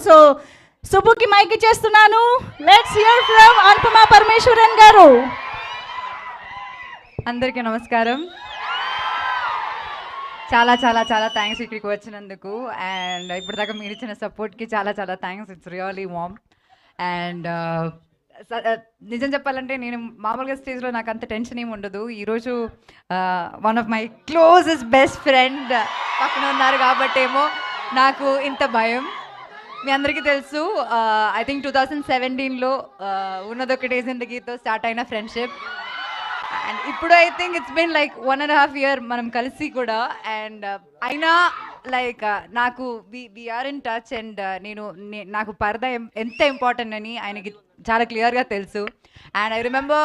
So సుబ్బుకి mic ఇచ్చేస్తున్నాను. Let's hear from Anupama Parameswaran గారు. అందరికీ నమస్కారం. చాలా చాలా చాలా థ్యాంక్స్ ఇక్కడికి వచ్చినందుకు. అండ్ ఇప్పటిదాకా మీరు ఇచ్చిన సపోర్ట్కి చాలా చాలా thanks. It's really warm. And నిజం చెప్పాలంటే నేను మామూలుగా స్టేజ్లో నాకు అంత టెన్షన్ ఏమి ఉండదు. ఈరోజు one of my closest best friend పక్కన ఉన్నారు కాబట్టేమో నాకు ఇంత భయం. మీ అందరికీ తెలుసు, ఐ థింక్ 2017లో ఉన్నదొకటే జిందగీతో స్టార్ట్ అయిన ఫ్రెండ్షిప్. అండ్ ఇప్పుడు I think it's been like 1.5 year మనం కలిసి కూడా. అండ్ అయినా లైక్ నాకు వీఆర్ ఇన్ టచ్. అండ్ నాకు పరదా ఎంత ఇంపార్టెంట్ అని ఆయనకి చాలా క్లియర్గా తెలుసు. And I remember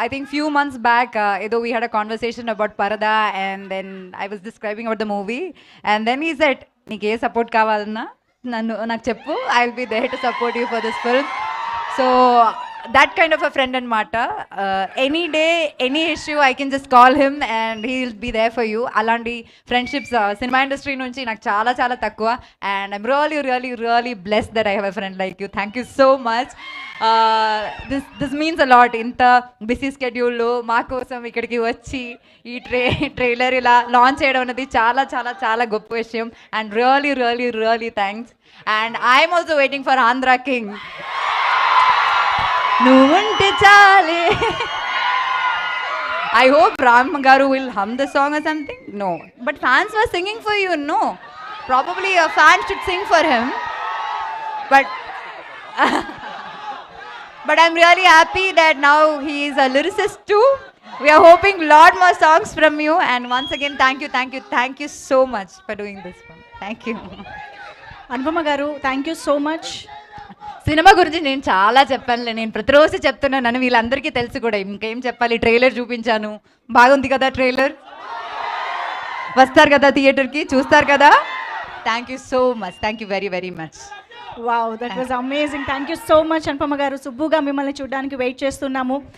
I think few months back ఏదో we had a conversation about Parada. And then I was describing about the movie. And then ఈ సెట్, నీకు ఏ సపోర్ట్ కావాలన్నా నాకు చెప్పు, I will be there to support you for this film. So that kind of a friend anamata. Any day, any issue, I can just call him and he'll be there for you. Alanti friendships cinema industry nunchi నాకు చాలా చాలా తక్కువ. And I'm really really really blessed that I have a friend like you. Thank you so much. This means a lot. ఇంత busy స్కెడ్యూల్లో మా కోసం ఇక్కడికి వచ్చి ఈ ట్రైలర్ ఇలా లాంచ్ చేయడం అనేది చాలా చాలా చాలా గొప్ప విషయం. And really really really thanks. And I'm also waiting for Andhra King. నువ్వుంటే చాలే. I hope Ram Garu will hum the song or something. No, but fans were singing for you. No, probably a fan should sing for him. But I'm really happy that now he is a lyricist too. We are hoping lot more songs from you. And once again, thank you so much for doing this one. Thank you. Anupama గారు, thank you so much. Cinema గురించి నేను చాలా చెప్పానులే, నేను ప్రతిరోజు చెప్తున్నాను, వీళ్ళందరికీ తెలుసు కూడా. ఇంకేం చెప్పాలి, ట్రైలర్ చూపించాను, బాగుంది కదా ట్రైలర్, వస్తారు కదా థియేటర్కి, చూస్తారు కదా. Thank you so much, thank you very very much. Wow, that was amazing. Thank you so much Anupama గారు. సుబ్బుగా మిమ్మల్ని చూడడానికి వెయిట్ చేస్తున్నాము.